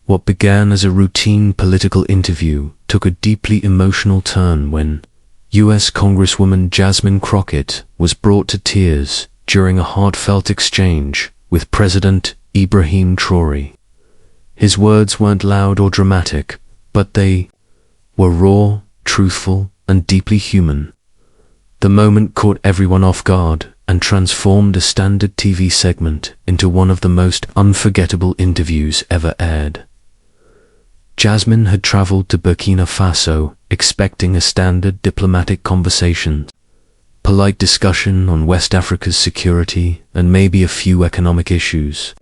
What began as a routine political interview took a deeply emotional turn when U.S. Congresswoman Jasmine Crockett was brought to tears during a heartfelt exchange with President Ibrahim Traoré. His words weren't loud or dramatic, but they were raw, truthful, and deeply human. The moment caught everyone off guard and transformed a standard TV segment into one of the most unforgettable interviews ever aired. Jasmine had traveled to Burkina Faso expecting a standard diplomatic conversation, polite discussion on West Africa's security, and maybe a few economic issues.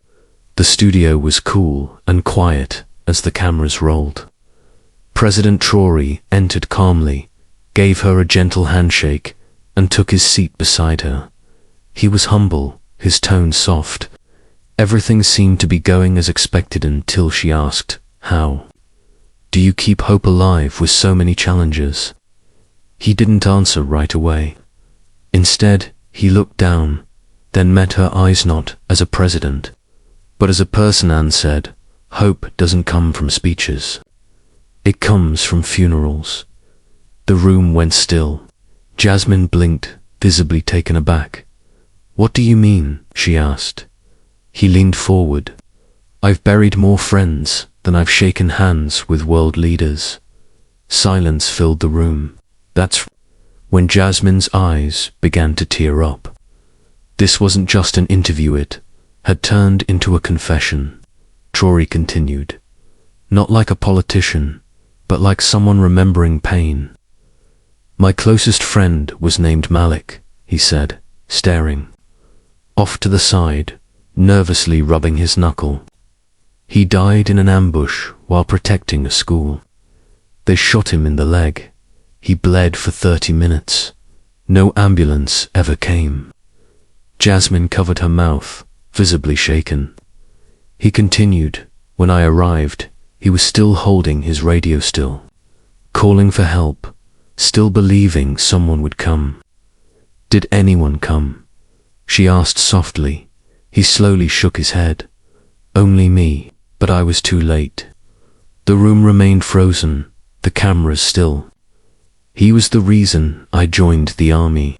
The studio was cool and quiet as the cameras rolled. President Traoré entered calmly, gave her a gentle handshake, and took his seat beside her. He was humble, his tone soft. Everything seemed to be going as expected until she asked, "How do you keep hope alive with so many challenges?" He didn't answer right away. Instead, he looked down, then met her eyes not as a president, but as a person, and said, "Hope doesn't come from speeches. It comes from funerals." The room went still. Jasmine blinked, visibly taken aback. "What do you mean?" she asked. He leaned forward. "I've buried more friends than I've shaken hands with world leaders." Silence filled the room. That's when Jasmine's eyes began to tear up. This wasn't just an interview, it had turned into a confession. Traoré continued, "Not like a politician, but like someone remembering pain. My closest friend was named Malik," he said, staring off to the side, nervously rubbing his knuckle. "He died in an ambush while protecting a school. They shot him in the leg. He bled for 30 minutes. No ambulance ever came." Jasmine covered her mouth, visibly shaken. He continued, "When I arrived, he was still holding his radio still, calling for help, still believing someone would come." "Did anyone come?" she asked softly. He slowly shook his head. "Only me, but I was too late." The room remained frozen, the cameras still. "He was the reason I joined the army,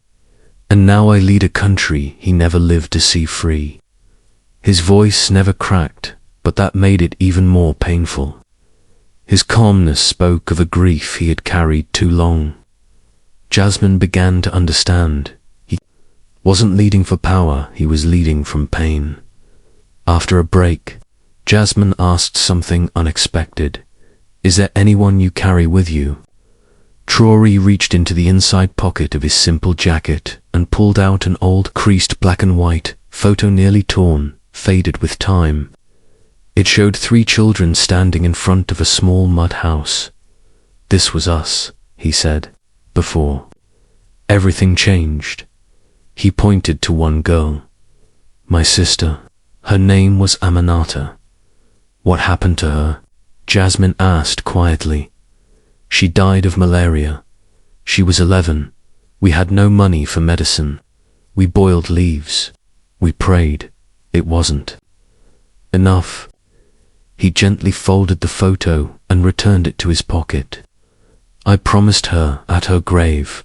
and now I lead a country he never lived to see free." His voice never cracked, but that made it even more painful. His calmness spoke of a grief he had carried too long. Jasmine began to understand. He wasn't leading for power, he was leading from pain. After a break, Jasmine asked something unexpected. "Is there anyone you carry with you?" Traoré reached into the inside pocket of his simple jacket and pulled out an old, creased black and white photo, nearly torn, faded with time. It showed 3 children standing in front of a small mud house. "This was us," he said, "before everything changed." He pointed to one girl. "My sister. Her name was Aminata." "What happened to her?" Jasmine asked quietly. "She died of malaria. She was 11. We had no money for medicine. We boiled leaves. We prayed. It wasn't enough." He gently folded the photo and returned it to his pocket. "I promised her at her grave,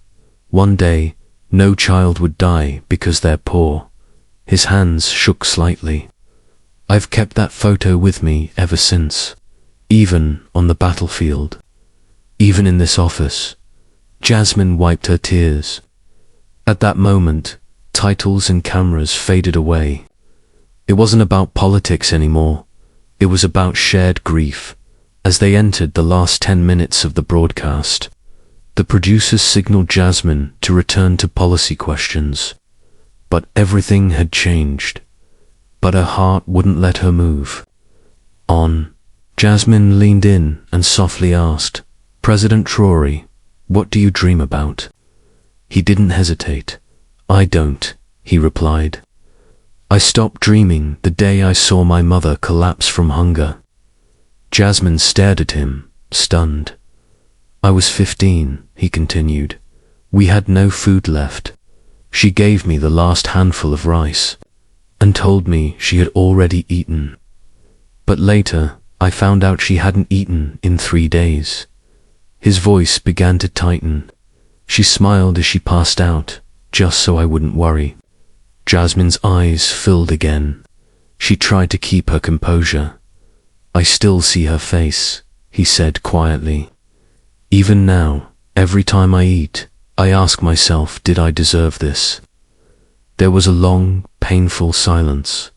one day no child would die because they're poor." His hands shook slightly. "I've kept that photo with me ever since, even on the battlefield, even in this office." Jasmine wiped her tears. At that moment, titles and cameras faded away. It wasn't about politics anymore. It was about shared grief. As they entered the last 10 minutes of the broadcast, the producers signaled Jasmine to return to policy questions. But everything had changed. But her heart wouldn't let her move on. Jasmine leaned in and softly asked, "President Traoré, what do you dream about?" He didn't hesitate. "I don't," he replied. "I stopped dreaming the day I saw my mother collapse from hunger." Jasmine stared at him, stunned. "I was 15, he continued. "We had no food left. She gave me the last handful of rice and told me she had already eaten. But later, I found out she hadn't eaten in 3 days. His voice began to tighten. She smiled as she passed out, just so I wouldn't worry. Jasmine's eyes filled again. She tried to keep her composure. I still see her face, he said quietly. Even now, every time I eat, I ask myself, did I deserve this? There was a long, painful silence.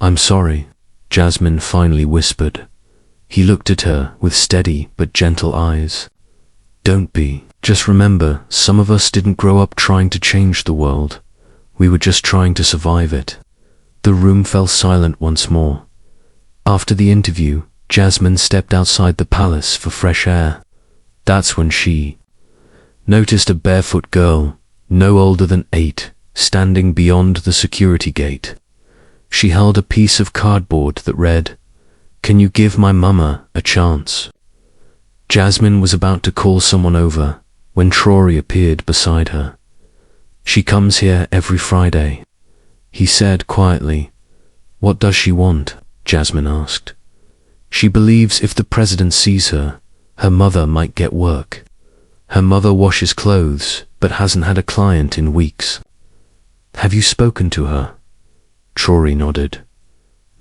I'm sorry, Jasmine finally whispered. He looked at her with steady but gentle eyes. Don't be. Just remember, some of us didn't grow up trying to change the world. We were just trying to survive it. The room fell silent once more. After the interview, Jasmine stepped outside the palace for fresh air. That's when she noticed a barefoot girl, no older than 8, standing beyond the security gate. She held a piece of cardboard that read, "Can you give my mama a chance?" Jasmine was about to call someone over when Traoré appeared beside her. She comes here every Friday, he said quietly. What does she want? Jasmine asked. She believes if the president sees her, her mother might get work. Her mother washes clothes, but hasn't had a client in weeks. Have you spoken to her? Traoré nodded.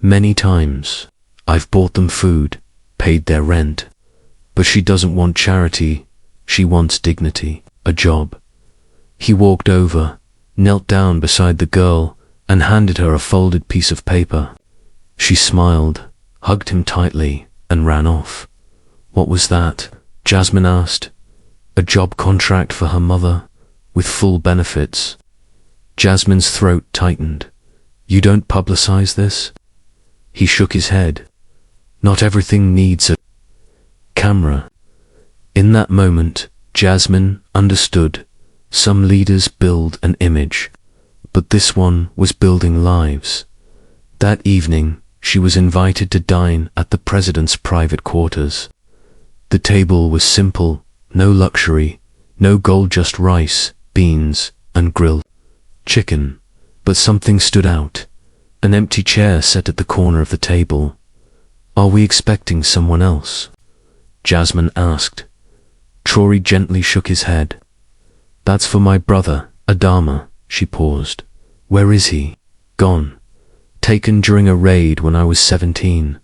Many times. I've bought them food, paid their rent. But she doesn't want charity. She wants dignity, a job. He walked over, knelt down beside the girl, and handed her a folded piece of paper. She smiled, hugged him tightly, and ran off. What was that? Jasmine asked. A job contract for her mother, with full benefits. Jasmine's throat tightened. You don't publicize this? He shook his head. Not everything needs a camera. In that moment, Jasmine understood. Some leaders build an image, but this one was building lives. That evening, she was invited to dine at the president's private quarters. The table was simple, no luxury, no gold, just rice, beans, and grilled chicken. But something stood out. An empty chair sat at the corner of the table. Are we expecting someone else? Jasmine asked. Traoré gently shook his head. That's for my brother, Adama. She paused. Where is he? Gone. Taken during a raid when I was 17.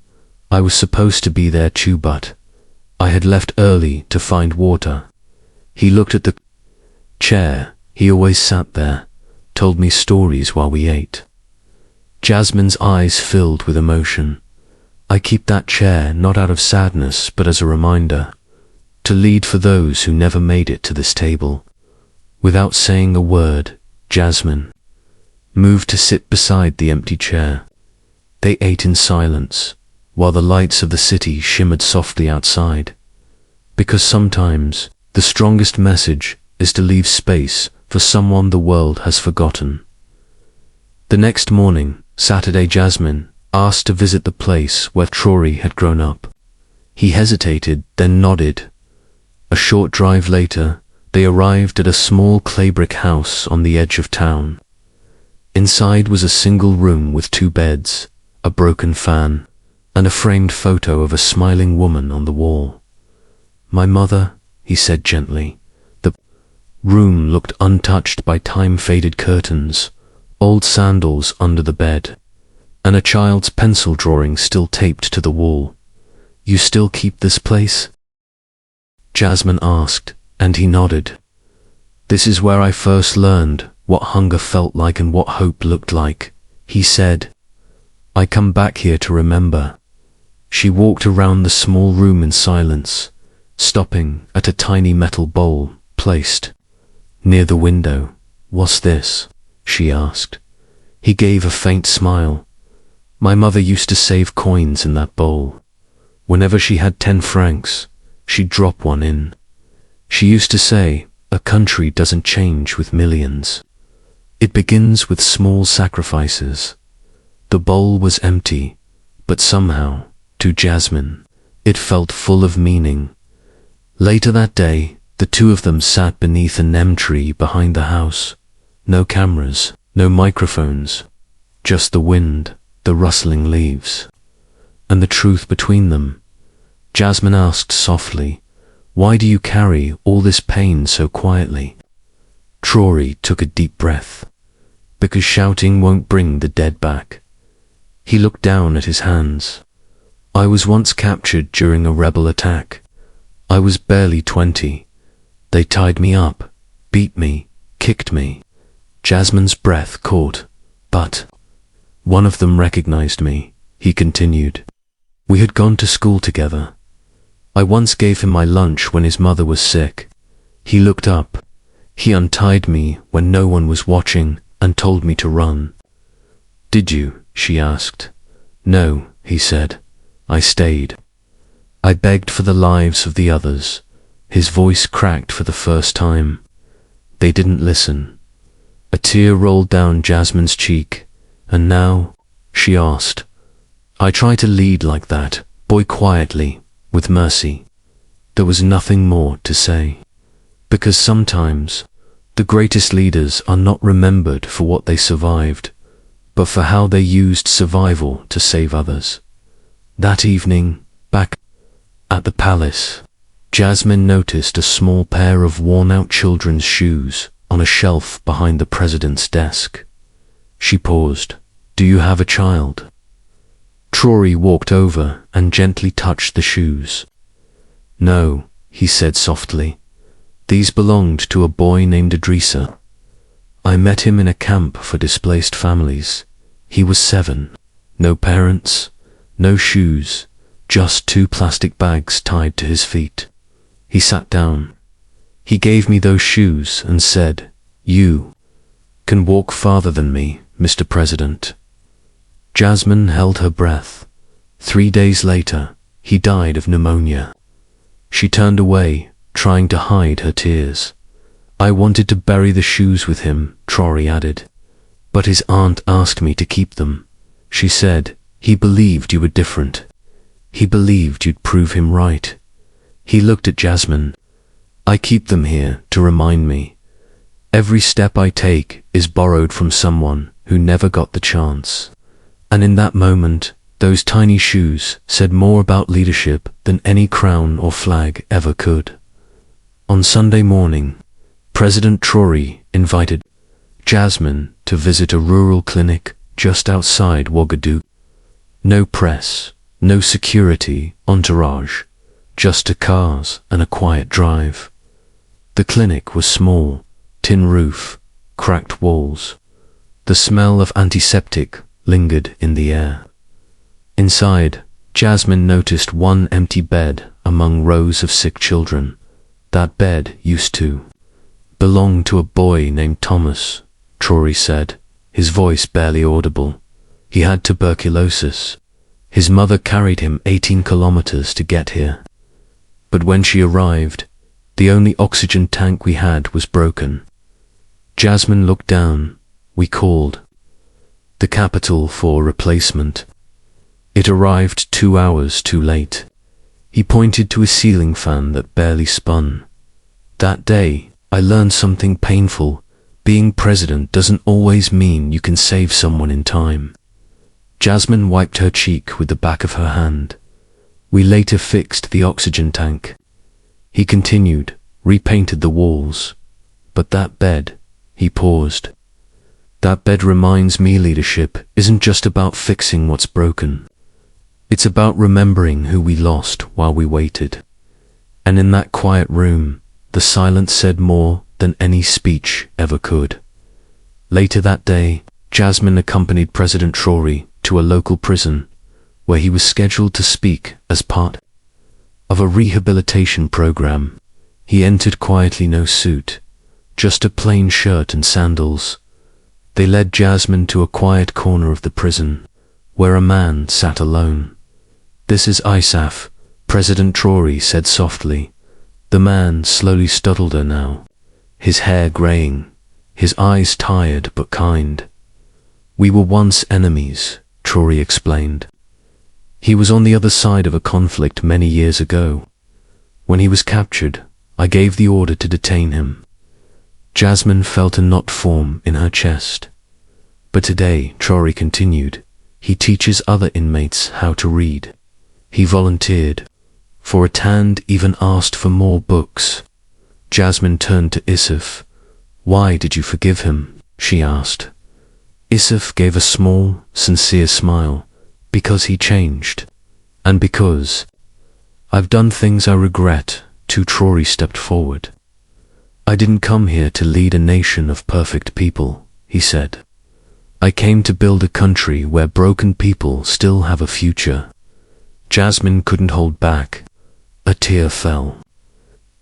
I was supposed to be there too, but I had left early to find water. He looked at the chair. He always sat there, told me stories while we ate. Jasmine's eyes filled with emotion. I keep that chair not out of sadness, but as a reminder, to lead for those who never made it to this table. Without saying a word, Jasmine moved to sit beside the empty chair. They ate in silence, while the lights of the city shimmered softly outside. Because sometimes the strongest message is to leave space for someone the world has forgotten. The next morning, Saturday, Jasmine asked to visit the place where Traoré had grown up. He hesitated, then nodded. A short drive later, they arrived at a small clay brick house on the edge of town. Inside was a single room with 2 beds, a broken fan, and a framed photo of a smiling woman on the wall. My mother, he said gently. The room looked untouched by time-faded curtains, old sandals under the bed, and a child's pencil drawing still taped to the wall. You still keep this place? Jasmine asked, and he nodded. This is where I first learned what hunger felt like and what hope looked like, he said. I come back here to remember. She walked around the small room in silence, stopping at a tiny metal bowl placed near the window. What's this? She asked. He gave a faint smile. My mother used to save coins in that bowl. Whenever she had 10 francs, she'd drop one in. She used to say, a country doesn't change with millions. It begins with small sacrifices. The bowl was empty, but somehow, to Jasmine, it felt full of meaning. Later that day, the 2 of them sat beneath a neem tree behind the house. No cameras, no microphones, just the wind, the rustling leaves. and the truth between them. Jasmine asked softly, "Why do you carry all this pain so quietly?" Traoré took a deep breath. "Because shouting won't bring the dead back." He looked down at his hands. "I was once captured during a rebel attack. I was barely 20. They tied me up, beat me, kicked me." Jasmine's breath caught. "But one of them recognized me," he continued. "We had gone to school together. I once gave him my lunch when his mother was sick. He looked up. He untied me when no one was watching and told me to run." "Did you?" she asked. "No," he said. "I stayed. I begged for the lives of the others." His voice cracked for the first time. "They didn't listen." A tear rolled down Jasmine's cheek. "And now?" she asked. "I try to lead like that, boy, quietly, with mercy." There was nothing more to say. Because sometimes the greatest leaders are not remembered for what they survived, but for how they used survival to save others. That evening, back at the palace, Jasmine noticed a small pair of worn-out children's shoes on a shelf behind the president's desk. She paused. "Do you have a child?" Traoré walked over and gently touched the shoes. "No," he said softly. "These belonged to a boy named Idrissa. I met him in a camp for displaced families. He was 7. No parents, no shoes, just 2 plastic bags tied to his feet." He sat down. "He gave me those shoes and said, 'You can walk farther than me, Mr. President.'" Jasmine held her breath. 3 days later, he died of pneumonia. She turned away, trying to hide her tears. "I wanted to bury the shoes with him," Traoré added. "But his aunt asked me to keep them. She said, 'He believed you were different. He believed you'd prove him right.'" He looked at Jasmine. "I keep them here to remind me. Every step I take is borrowed from someone who never got the chance." And in that moment, those tiny shoes said more about leadership than any crown or flag ever could. On Sunday morning, President Traoré invited Jasmine to visit a rural clinic just outside Ouagadougou. No press, no security entourage, just 2 cars and a quiet drive. The clinic was small, tin roof, cracked walls. The smell of antiseptic lingered in the air. Inside, Jasmine noticed one empty bed among rows of sick children. That bed used to belong to a boy named Thomas, Traoré said, his voice barely audible. He had tuberculosis. His mother carried him 18 kilometers to get here. But when she arrived, the only oxygen tank we had was broken. Jasmine looked down. We called the capital for replacement. It arrived 2 hours too late. He pointed to a ceiling fan that barely spun. That day, I learned something painful. Being president doesn't always mean you can save someone in time. Jasmine wiped her cheek with the back of her hand. We later fixed the oxygen tank. He continued, repainted the walls. But that bed, he paused. That bed reminds me leadership isn't just about fixing what's broken. It's about remembering who we lost while we waited. And in that quiet room, the silence said more than any speech ever could. Later that day, Jasmine accompanied President Traoré to a local prison, where he was scheduled to speak as part of a rehabilitation program. He entered quietly, no suit, just a plain shirt and sandals. They led Jasmine to a quiet corner of the prison, where a man sat alone. "This is Isaf," President Traoré said softly. The man slowly studied her now, his hair graying, his eyes tired but kind. "We were once enemies," Traoré explained. "He was on the other side of a conflict many years ago. When he was captured, I gave the order to detain him." Jasmine felt a knot form in her chest. "But today," Traoré continued, "he teaches other inmates how to read." He volunteered for it and even asked for more books. Jasmine turned to Isif. "Why did you forgive him?" she asked. Isif gave a small, sincere smile. "Because he changed. And because I've done things I regret." Traoré stepped forward. "I didn't come here to lead a nation of perfect people," he said. "I came to build a country where broken people still have a future." Jasmine couldn't hold back. A tear fell.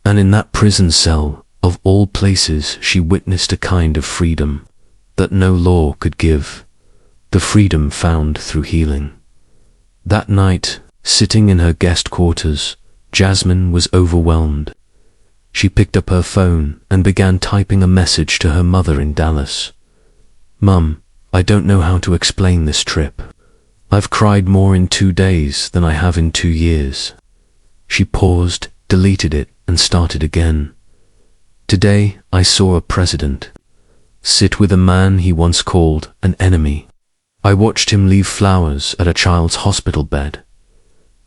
And in that prison cell, of all places, she witnessed a kind of freedom that no law could give. The freedom found through healing. That night, sitting in her guest quarters, Jasmine was overwhelmed. She picked up her phone and began typing a message to her mother in Dallas. "Mum, I don't know how to explain this trip. I've cried more in 2 days than I have in 2 years. She paused, deleted it, and started again. "Today I saw a president sit with a man he once called an enemy. I watched him leave flowers at a child's hospital bed."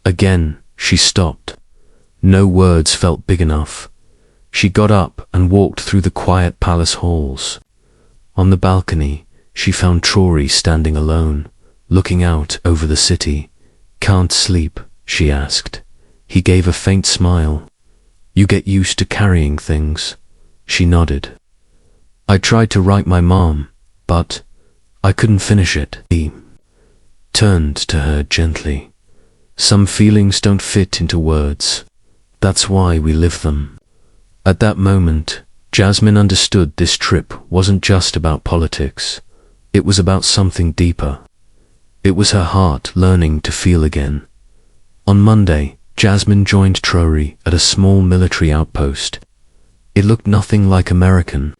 Again, she stopped. No words felt big enough. She got up and walked through the quiet palace halls. On the balcony, she found Traoré standing alone, looking out over the city. "Can't sleep?" she asked. He gave a faint smile. "You get used to carrying things." She nodded. "I tried to write my mom, but I couldn't finish it." He turned to her gently. "Some feelings don't fit into words. That's why we live them." At that moment, Jasmine understood this trip wasn't just about politics. It was about something deeper. It was her heart learning to feel again. On Monday, Jasmine joined Traoré at a small military outpost. It looked nothing like American.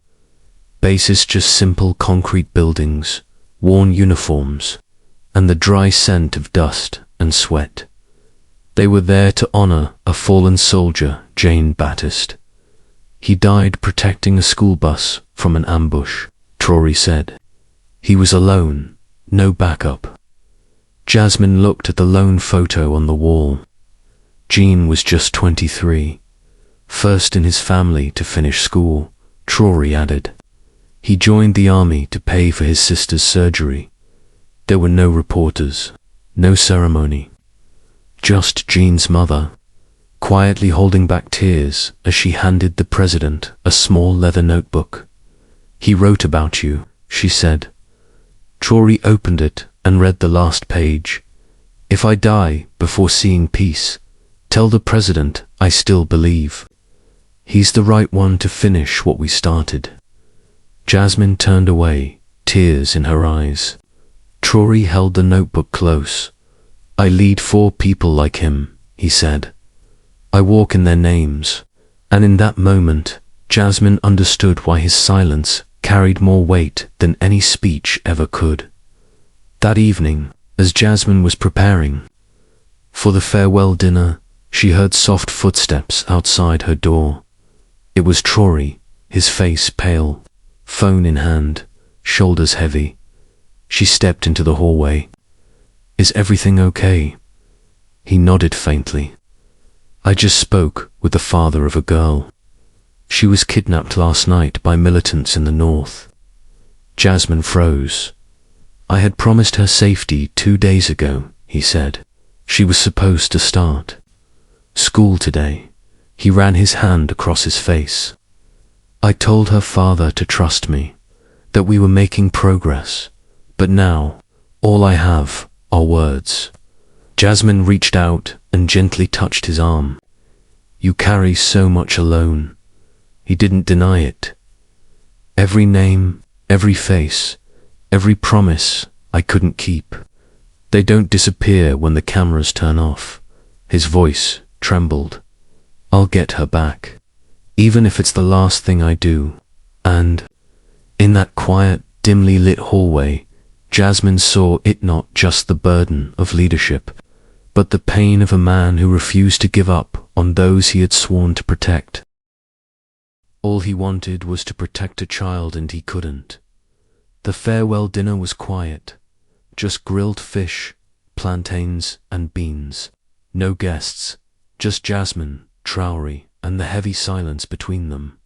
Bases just simple concrete buildings, worn uniforms, and the dry scent of dust and sweat. They were there to honor a fallen soldier, Jane Baptist. "He died protecting a school bus from an ambush," Traoré said. "He was alone, no backup." Jasmine looked at the lone photo on the wall. Jean was just 23. First in his family to finish school, Traoré added. He joined the army to pay for his sister's surgery. There were no reporters, no ceremony. Just Jean's mother, quietly holding back tears as she handed the president a small leather notebook. "He wrote about you," she said. Traoré opened it and read the last page. "If I die before seeing peace, tell the president I still believe. He's the right one to finish what we started." Jasmine turned away, tears in her eyes. Traoré held the notebook close. "I lead 4 people like him," he said. "I walk in their names." And in that moment, Jasmine understood why his silence carried more weight than any speech ever could. That evening, as Jasmine was preparing for the farewell dinner, she heard soft footsteps outside her door. It was Traoré, his face pale, phone in hand, shoulders heavy. She stepped into the hallway. "Is everything okay?" He nodded faintly. "I just spoke with the father of a girl. She was kidnapped last night by militants in the north." Jasmine froze. "I had promised her safety 2 days ago," he said. "She was supposed to start school today." He ran his hand across his face. "I told her father to trust me, that we were making progress, but now all I have are words." Jasmine reached out and gently touched his arm. "You carry so much alone." He didn't deny it. "Every name, every face, every promise I couldn't keep. They don't disappear when the cameras turn off." His voice trembled. "I'll get her back, even if it's the last thing I do." And in that quiet, dimly lit hallway, Jasmine saw it not just the burden of leadership, but the pain of a man who refused to give up on those he had sworn to protect. All he wanted was to protect a child, and he couldn't. The farewell dinner was quiet, just grilled fish, plantains, and beans. No guests, just Jasmine, Traoré, and the heavy silence between them.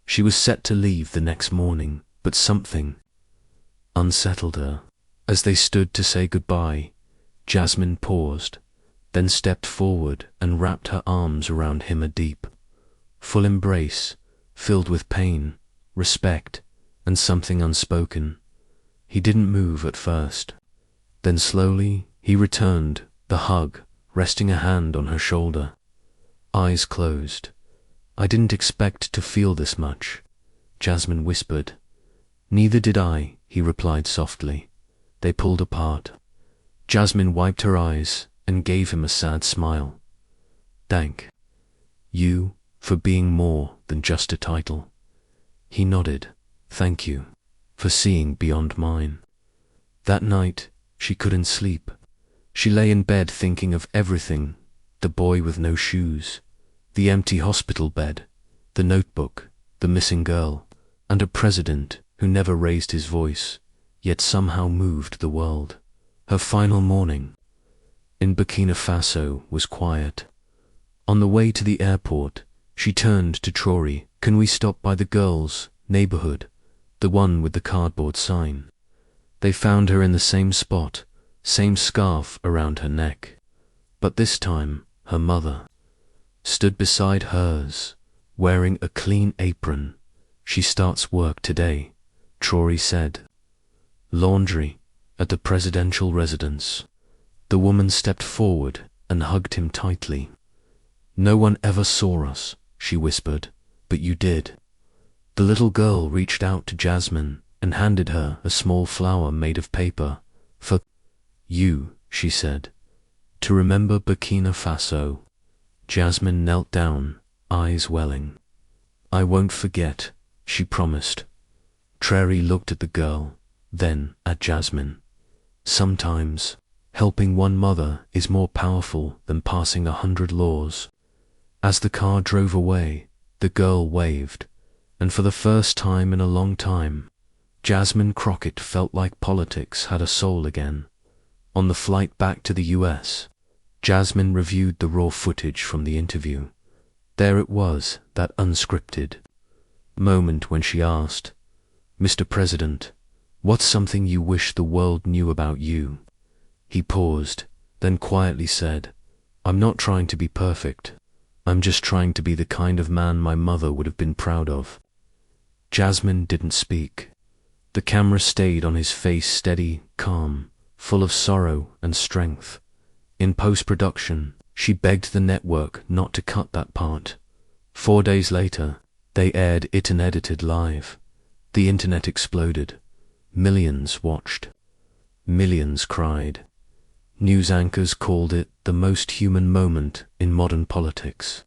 She was set to leave the next morning, but something unsettled her. As they stood to say goodbye, Jasmine paused, then stepped forward and wrapped her arms around him, a deep, full embrace, filled with pain, respect, and something unspoken. He didn't move at first. Then slowly he returned the hug, resting a hand on her shoulder. Eyes closed. "I didn't expect to feel this much," Jasmine whispered. "Neither did I," he replied softly. They pulled apart. Jasmine wiped her eyes and gave him a sad smile. "Thank you for being more than just a title." He nodded. "Thank you for seeing beyond mine." That night, she couldn't sleep. She lay in bed thinking of everything: the boy with no shoes, the empty hospital bed, the notebook, the missing girl, and a president who never raised his voice, yet somehow moved the world. Her final morning in Burkina Faso was quiet. On the way to the airport, she turned to Traoré. "Can we stop by the girls' neighborhood, the one with the cardboard sign?" They found her in the same spot, same scarf around her neck. But this time, her mother stood beside hers, wearing a clean apron. "She starts work today," Traoré said. "Laundry at the presidential residence." The woman stepped forward and hugged him tightly. "No one ever saw us," she whispered, "but you did." The little girl reached out to Jasmine and handed her a small flower made of paper. "For you," she said, "to remember Burkina Faso." Jasmine knelt down, eyes welling. "I won't forget," she promised. Traoré looked at the girl, then at Jasmine. Sometimes, helping one mother is more powerful than passing 100 laws. As the car drove away, the girl waved, and for the first time in a long time, Jasmine Crockett felt like politics had a soul again. On the flight back to the US, Jasmine reviewed the raw footage from the interview. There it was, that unscripted moment when she asked, "Mr. President, what's something you wish the world knew about you?" He paused, then quietly said, "I'm not trying to be perfect. I'm just trying to be the kind of man my mother would have been proud of." Jasmine didn't speak. The camera stayed on his face, steady, calm, full of sorrow and strength. In post-production, she begged the network not to cut that part. 4 days later, they aired it unedited live. The internet exploded. Millions watched. Millions cried. News anchors called it the most human moment in modern politics.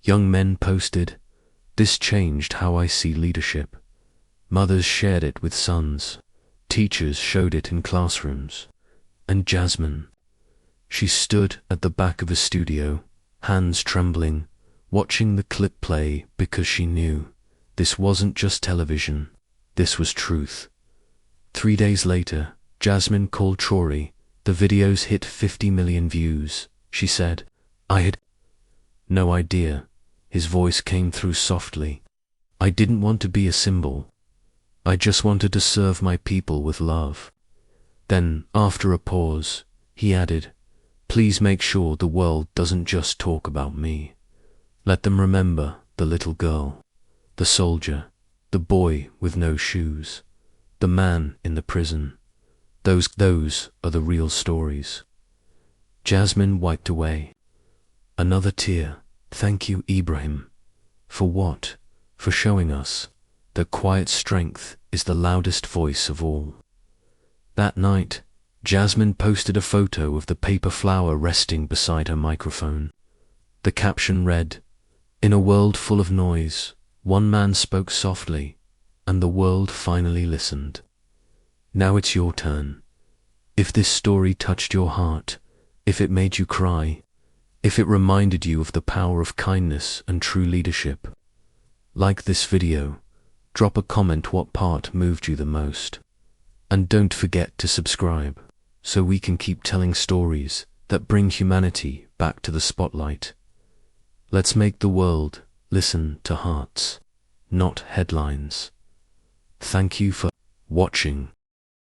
Young men posted, "This changed how I see leadership." Mothers shared it with sons. Teachers showed it in classrooms. And Jasmine, she stood at the back of a studio, hands trembling, watching the clip play because she knew this wasn't just television, this was truth. 3 days later, Jasmine called Traoré. "The videos hit 50 million views," she said. "I had no idea." His voice came through softly. "I didn't want to be a symbol. I just wanted to serve my people with love." Then, after a pause, he added, "Please make sure the world doesn't just talk about me. Let them remember the little girl, the soldier, the boy with no shoes, the man in the prison. Those are the real stories." Jasmine wiped away another tear. "Thank you, Ibrahim." "For what?" "For showing us that quiet strength is the loudest voice of all." That night, Jasmine posted a photo of the paper flower resting beside her microphone. The caption read, "In a world full of noise, one man spoke softly, and the world finally listened. Now it's your turn. If this story touched your heart, if it made you cry, if it reminded you of the power of kindness and true leadership, like this video, drop a comment what part moved you the most. And don't forget to subscribe, so we can keep telling stories that bring humanity back to the spotlight. Let's make the world listen to hearts, not headlines. Thank you for watching.